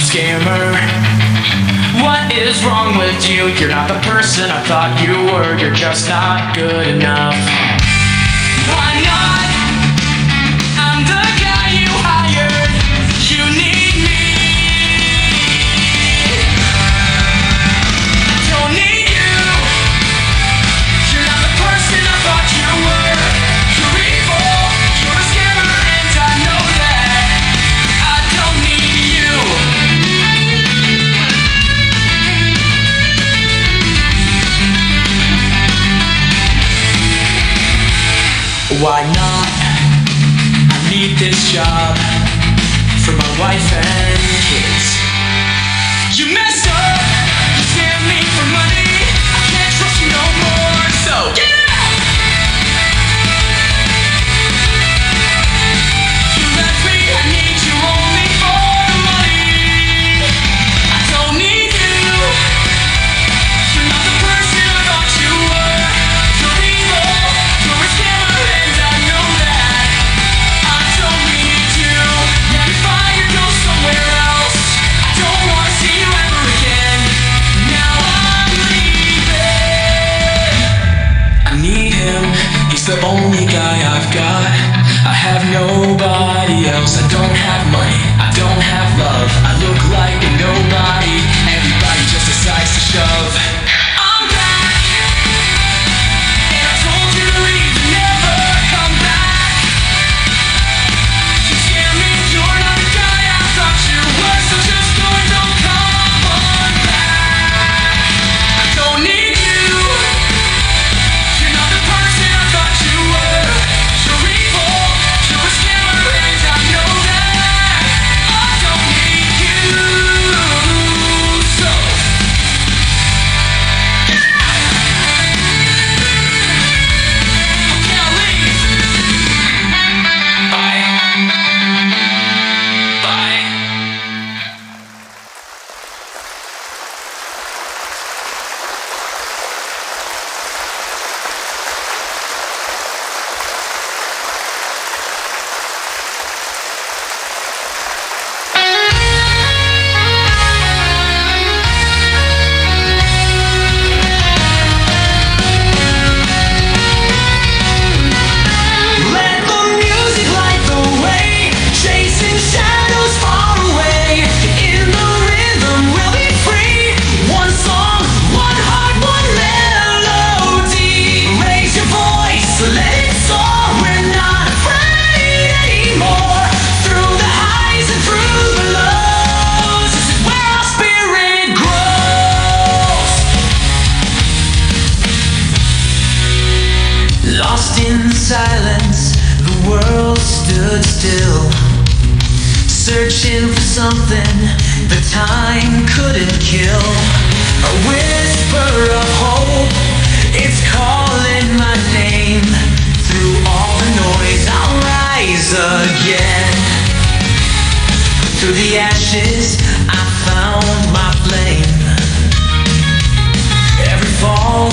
scammer. What is wrong with you? You're not the person I thought you were. You're just not good enough. Why not? I'm the guy you hired. You need me. I don't need you. You're not the person I thought you were. You're evil. You're a scammer, and I know that. I don't need you. Why not? I need this job for my wife and kids. You messed up. You scammed me for money. I can't trust you no more. So get out. You left me. I need you only for the money. I don't need you. You're not the person I thought you were. You're evil. You're a scammer, and I know that. I don't need you. Now you're fired, go somewhere else. I don't wanna see you ever again. Now I'm leaving. I need him. He's the only guy I've got. I have nobody else. I don't have money. I don't have love. I look like a nobody. Everybody just decides to shove. I'm back. And I told you to leave and never come back. You scare me, you're not the guy I thought you were. So just go and don't come on back. I don't need you. You're not the person I thought you were. You're evil. You're a scammer, and I know that. I don't need you. So can I leave? Bye. Bye. Let the music light the way, chasing shadows far away. In the rhythm we'll be free. One song, one heart, one melody. Raise your voice, let it soar. We're not afraid anymore. Through the highs and through the lows, this is where our spirit grows. Lost in silence, the world stood still, searching for something that time couldn't kill. A whisper of hope, it's calling my name. Through all the noise, I'll rise again. Through the ashes, I found my flame. Every fall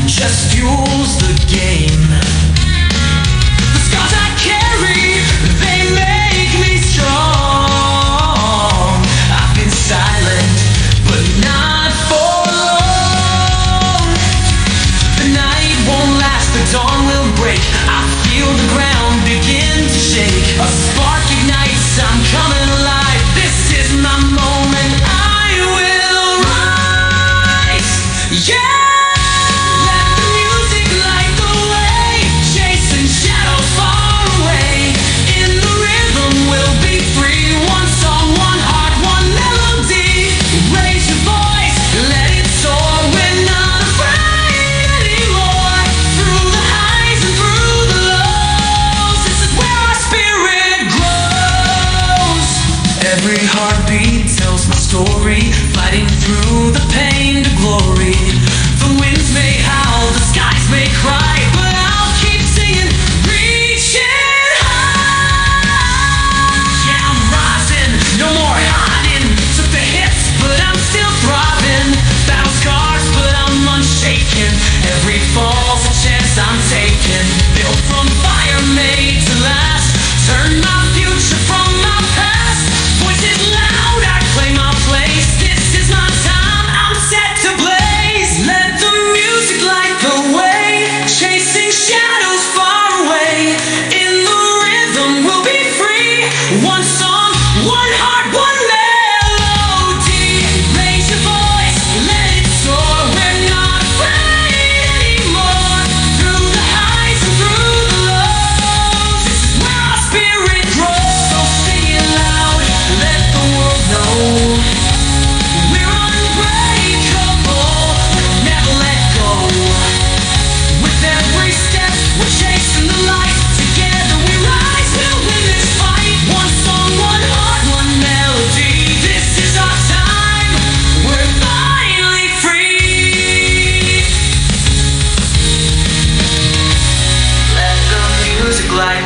just fuels the game. The scars I carry, they make me strong. I've been silent, but not for long. The night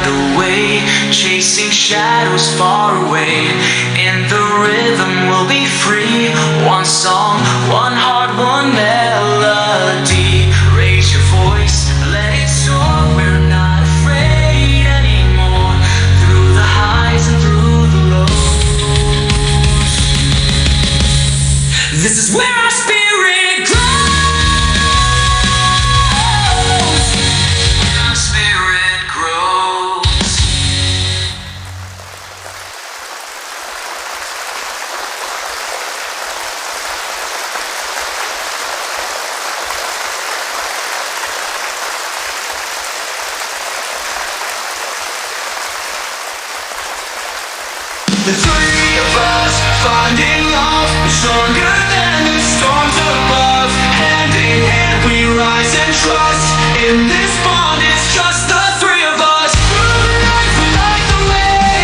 the way, chasing shadows far away. In the rhythm we'll be free. One song, one heart, one melody. Raise your voice, let it soar. We're not afraid anymore. Through the highs and through the lows. This is where our spirit grows. Our spirit grows. The three of us finding love, stronger than the storms above. Hand in hand we rise and trust. In this bond it's just the three of us. Through the night we light the way.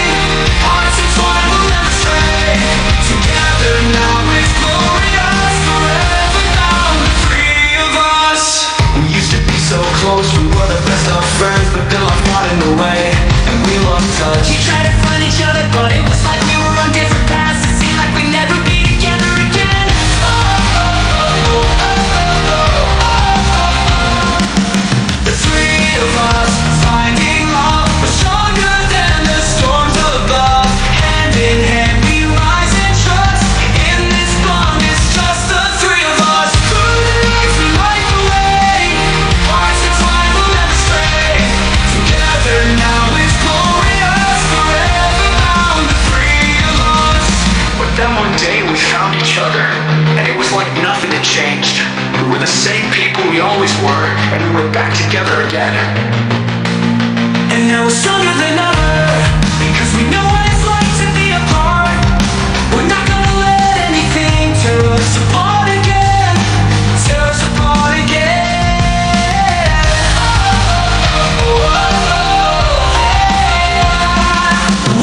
Hearts entwined will never stray. Together now it's glorious. Forever now the three of us. We used to be so close, we were the best of friends. But then life got in the way and we lost touch. We tried to find each other but it was like we were on different paths. It seemed like we'd never be together again. The three of us finding love, we're stronger than the storms above. Hand in hand we rise and trust. In this bond it's just the three of us. Through the nights we light the way. Hearts entwined will never stray. Together now it's glorious. Forever bound, the three of us. But then one day we found each other, and it was like nothing had changed. We were the same people we always were, and we were back together again. And now we're stronger than ever, because we know what it's like to be apart. We're not gonna let anything tear us apart again. Tear us apart again.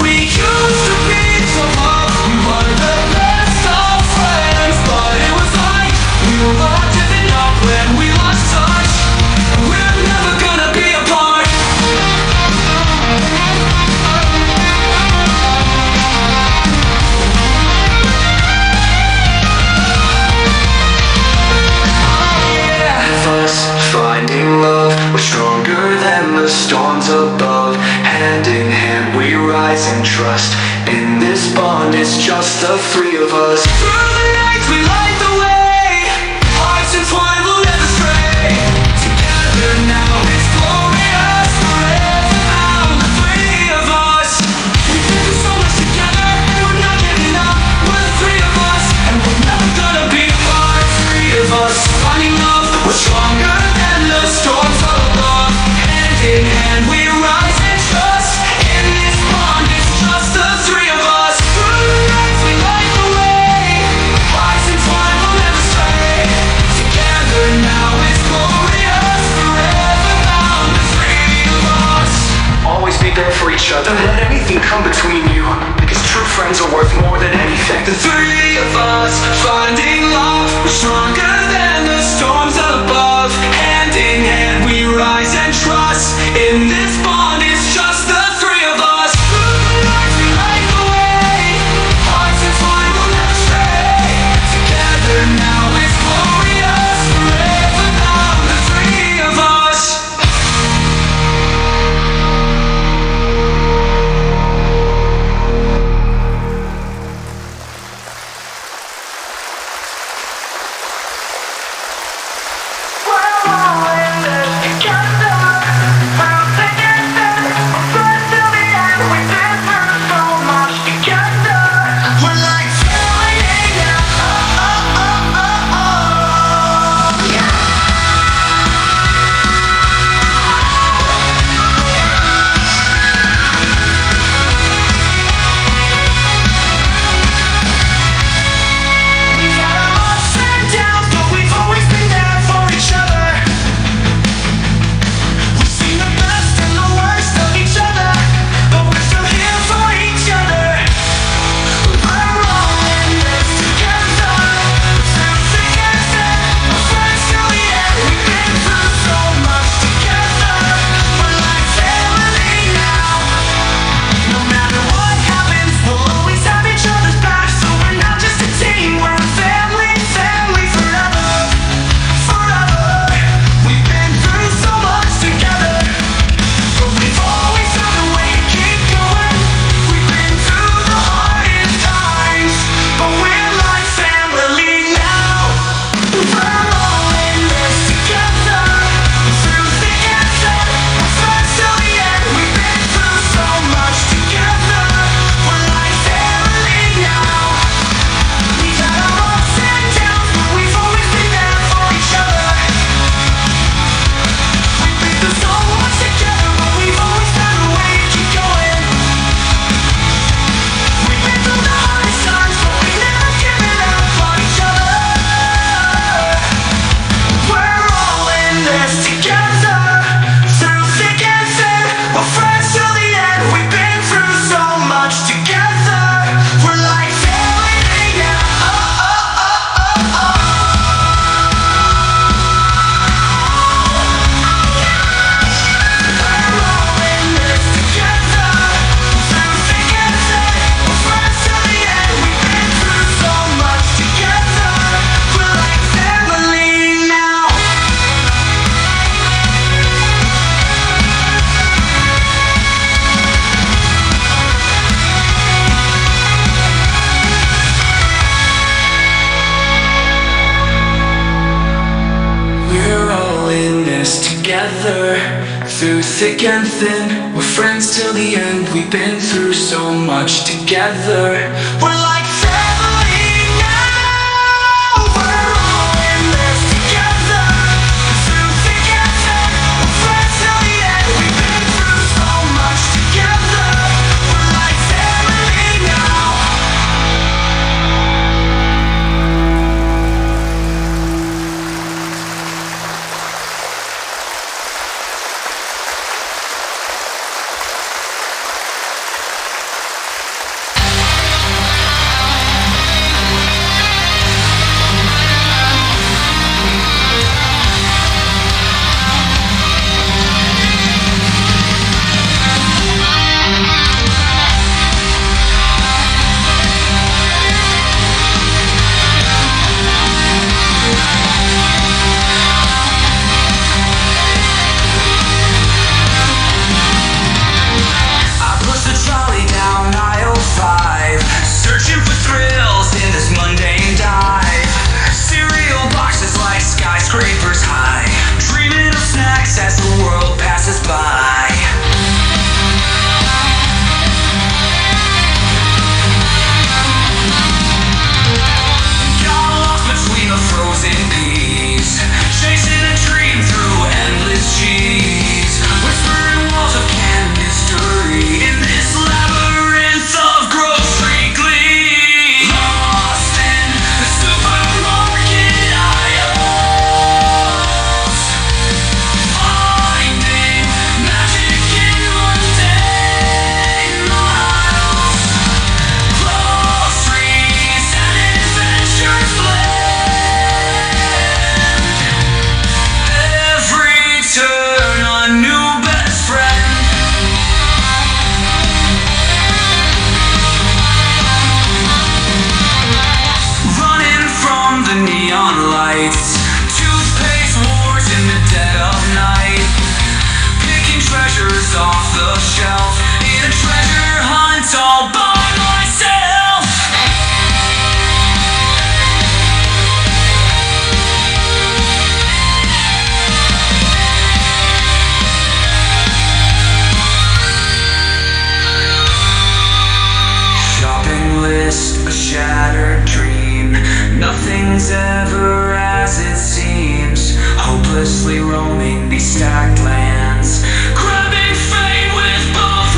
We used to be so close, we were the best of friends. But it was like we were all giving up when we lost touch. We're never gonna be apart. Us finding love, we're stronger than the storms above. Hand in hand we rise and trust. In this bond it's just the three of us. Through the nights we light the way. Hearts entwined will never stray. Together now it's glorious. Forever now the three of us. We've been through so much together and we're not giving up. We're the three of us and we're never gonna be apart. Three of us finding love, we're stronger than the storms above. Hand in hand we rise and trust. In this bond it's just the three of us. Through the nights we light the way. Hearts entwined will never stray. Together now it's glorious. Forever bound, the three of us. Always be there for each other. Don't let anything come between you, because true friends are worth more than anything. The three of us finding love, we're stronger than the storms above. Hand in hand we rise and trust. In this bond it's just the three of us. Through the nights we light the way. Hearts entwined will never stray. Together now it's glorious. Forever now the three of us. through thick and thin. We're friends till the end. We've been through so much together. We're like family now. We're all in this together. Through thick and thin, we're friends till the end. We've been through so much together. We're like family now. Searching for thrills in this mundane dive. Cereal boxes like skyscrapers high. Dreaming of snacks as the world passes by. Got lost between the frozen peas. Chasing a dream through endless cheese. Whispering walls of canned mystery in this labyrinth of grocery glee. Lost in the supermarket aisles. Finding magic in mundane miles. Groceries and adventures blend. Every turn a new best friend. Running from the neon lights. Toothpaste wars in the dead of night. Picking treasures off the shelf. In a treasure hunt all by myself. Shopping list, a shattered dream. Nothing's ever as it seems. Hopelessly roaming these stacked lands. Grabbing fame with both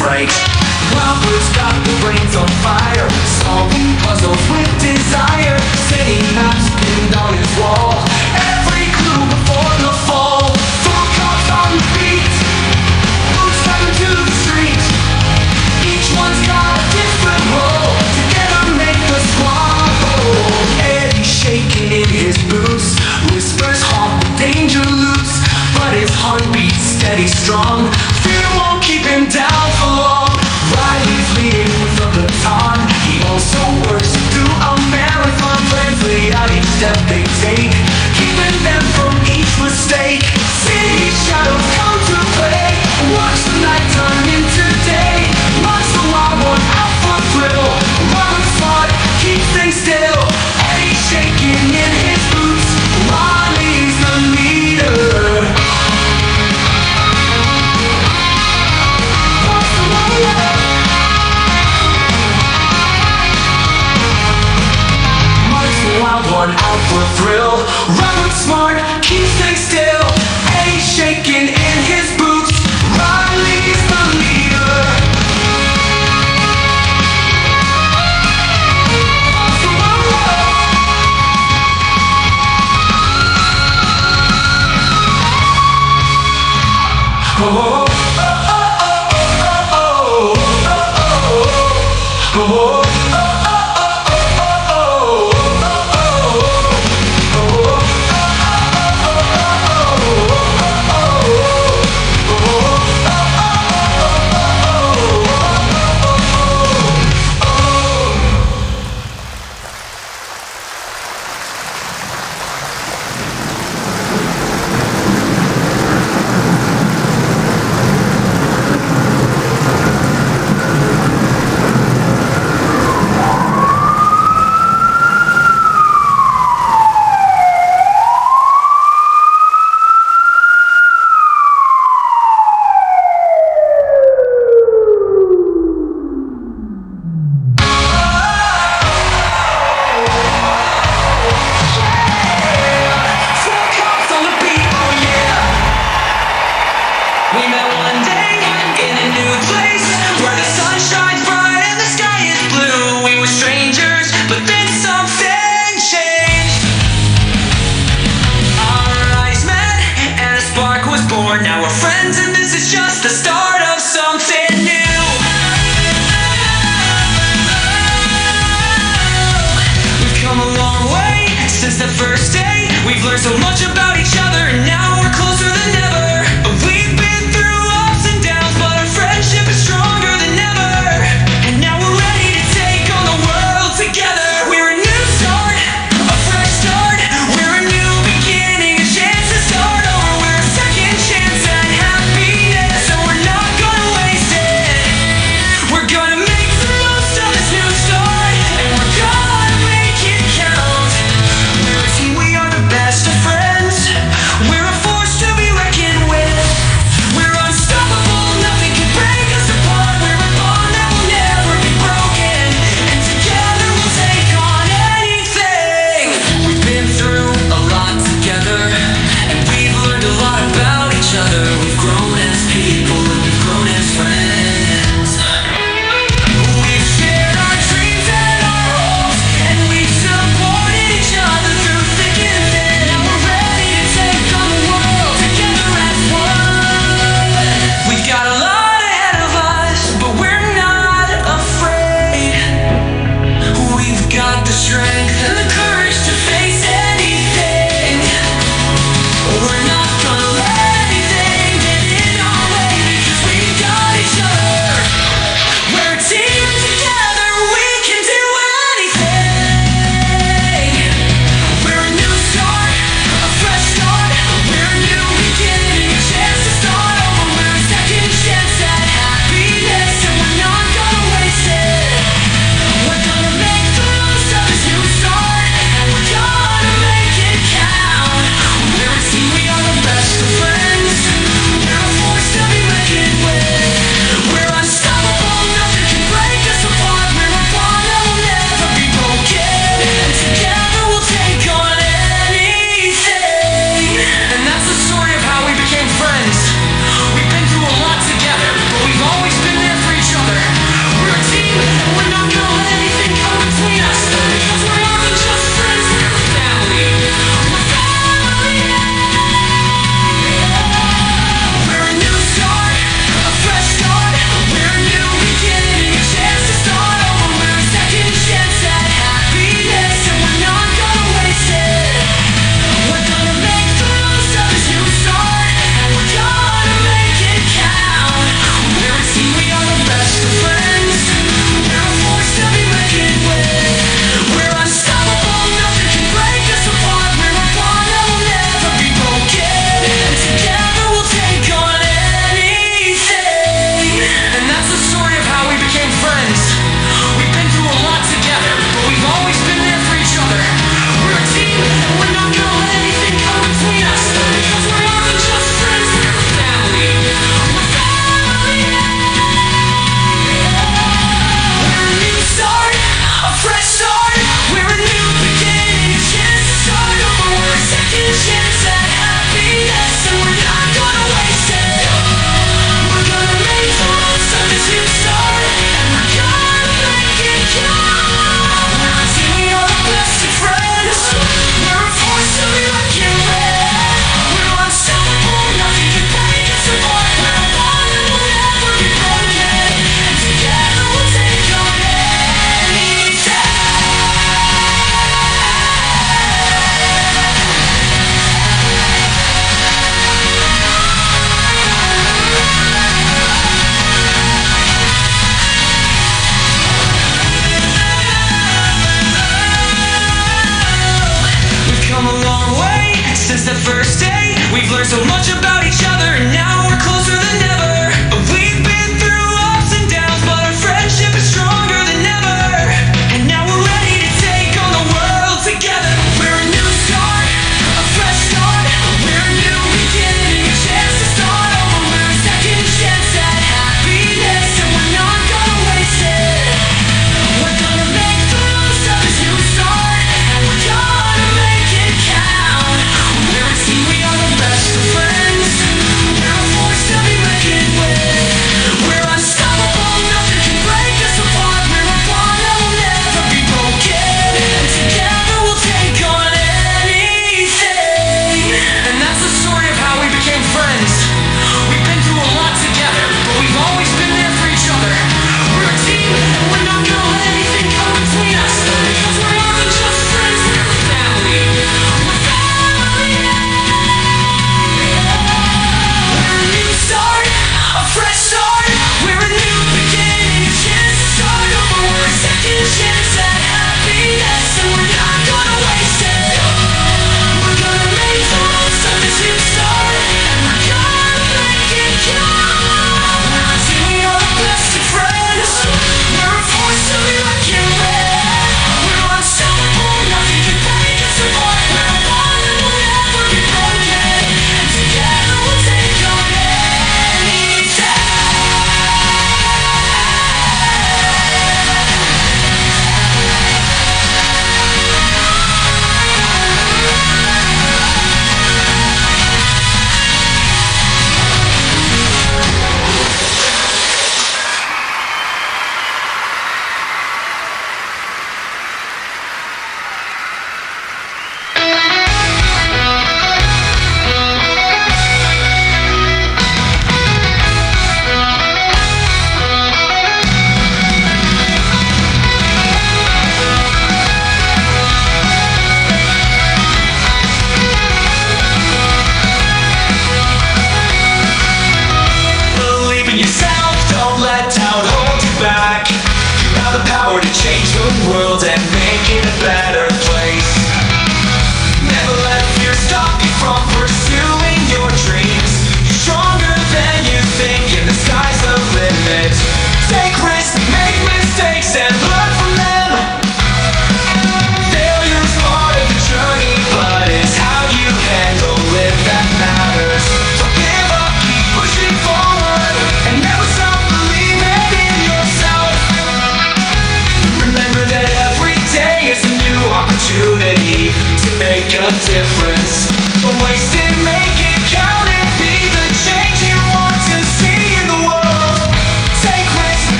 fright. Robert's got the brains on fire, solving puzzles with desire. Steady maps pinned on his wall, every clue before the fall. Full cops on the beat, boots coming to the street. Each one's got a different role, together make the squad whole. Eddie shaking in his boots, whispers haunt the danger loose, but his heart beats steady strong. Fear won't keep him down for long. Riley's leading with the baton,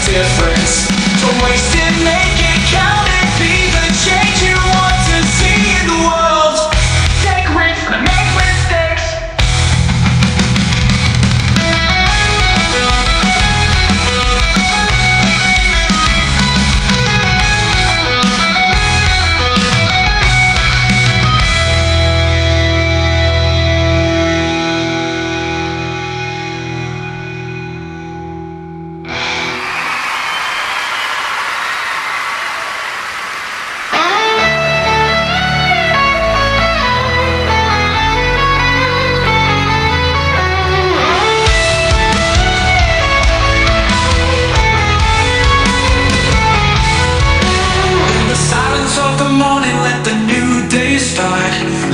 difference. Don't waste it, make it count and be the change you want to see in the world. Take risks, make mistakes.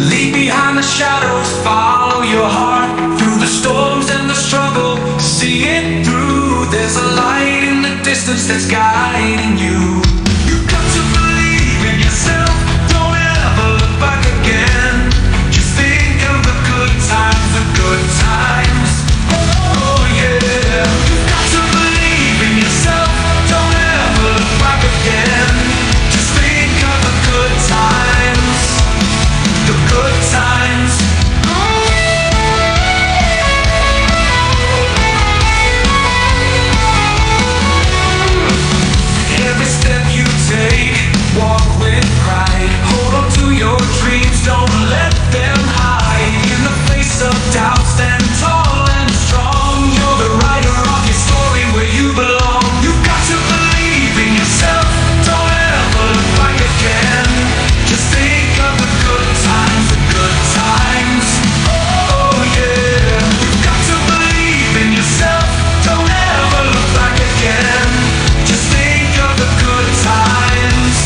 Leave behind the shadows, follow your heart through the storms and the struggle. See it through. There's a light in the distance that's guiding you. You've got to believe in yourself. Don't ever look back again. Just think of the good times, the good times. Oh yeah. You've got to believe in yourself. Don't ever look back again. Just think of the good times. The good times. Every step you take, walk with pride. Hold on to your dreams, don't let them hide. In the face of doubt, stand tall and strong. You're the writer of your story where you belong. You've got to believe in yourself. Don't ever look back again. Just think of the good times, the good times. Oh yeah. You've got to believe in yourself. Don't ever look back again. Just think of the good times,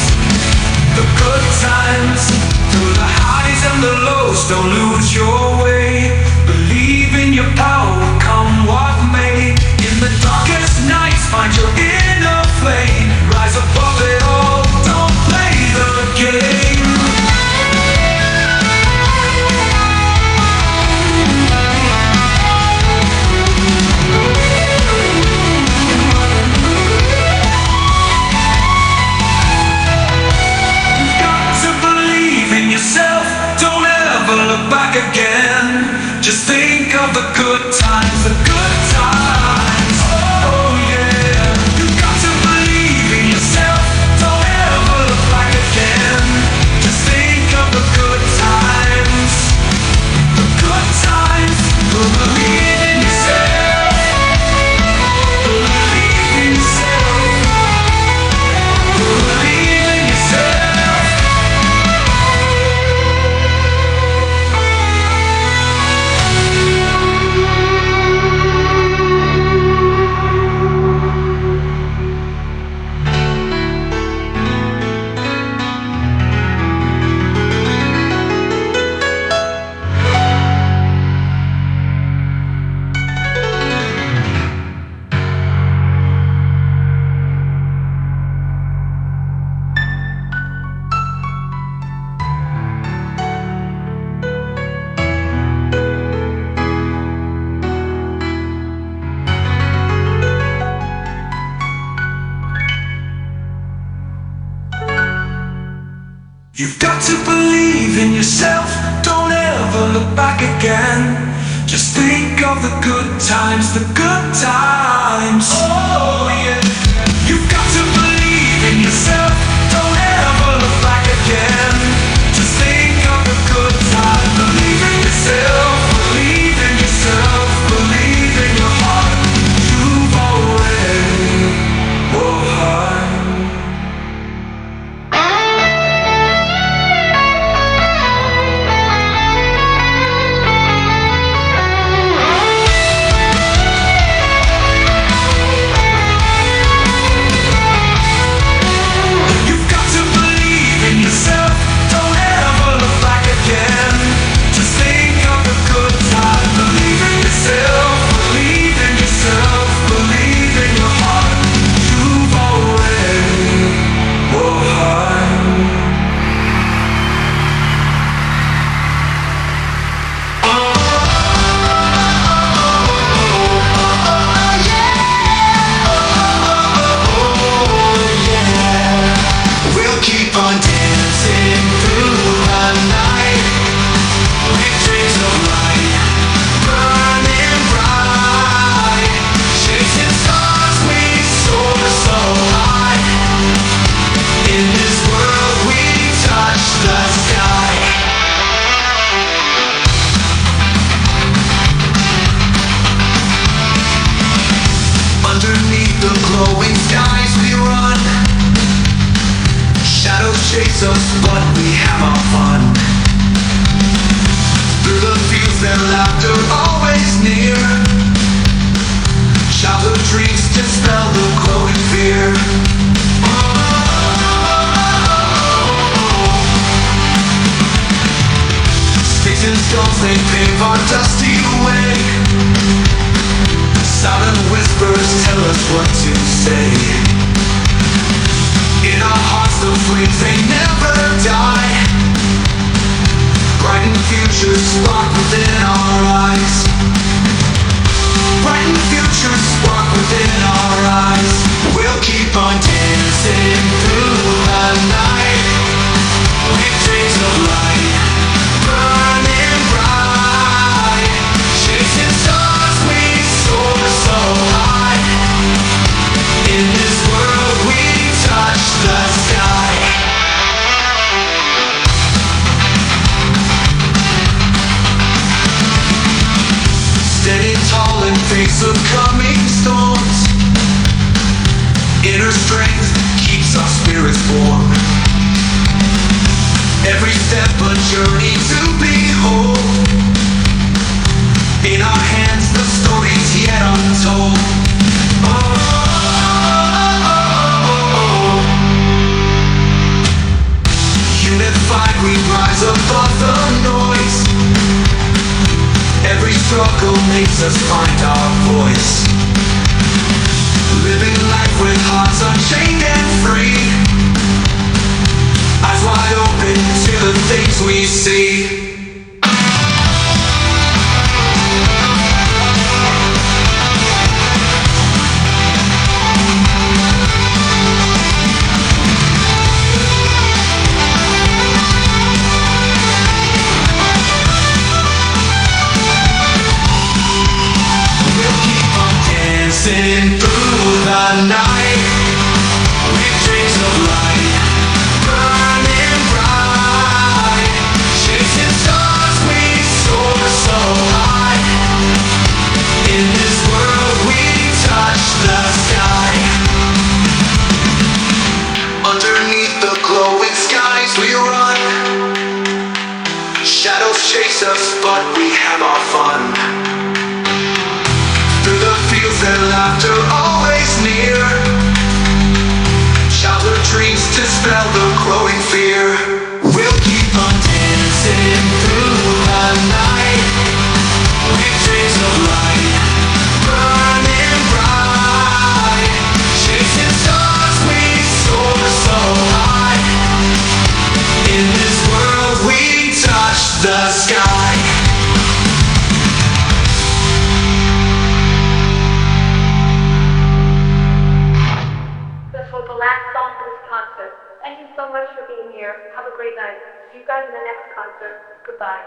the good times. Through the highs and the lows, don't lose your way. Believe in your power, come what may. In the darkest nights, find your inner flame. Rise above it all, don't play the game. You've got to believe in yourself. Don't ever look back again. Just think of the good times, the good times. Oh yeah. You've got to believe in yourself. Don't ever look back again. Just think of the good times, the good times. Believe in yourself. Believe in yourself. Believe in yourself. You've got to believe in yourself. Don't ever look back again. Just think of the good times, the good times. Oh yeah. You've got to believe in yourself. Don't ever look back again. Just think of the good times. Believe in yourself. Believe in yourself. Believe in your heart. You've already won. glowing skies we run. Shadows chase us, but we have our fun. Through the fields, their laughter always near. Childhood dreams dispel the growing fear. Sticks and stones, they pave our dusty way. Silent whispers tell us what to say. In our hearts the flames, they never die. Brighten futures spark within our eyes. Brighten futures spark within our eyes. We'll keep on dancing through the night. With dreams of light burning bright. Chasing stars we soar so high. In this world we touch the sky. Standing tall in face of coming storms. Inner strength keeps our spirits warm. Every step a journey to behold. In our hands the stories yet untold. Unified we rise above the noise. Every struggle makes us find our voice. Living life with hearts unchained and free. Eyes wide open to the things we see. Dancing through the night. With dreams of light burning bright. Chasing stars we soar so high. In this world we touch the sky. Underneath the glowing skies we run. Shadows chase us but we have our fun. Their laughter always near. Childhood dreams dispel the growing fear. We'll keep on dancing through the night. With dreams of light burning bright. Chasing stars we soar so high. In this world we touch the sky. Thank you so much for being here. Have a great night. See you guys in the next concert. Goodbye.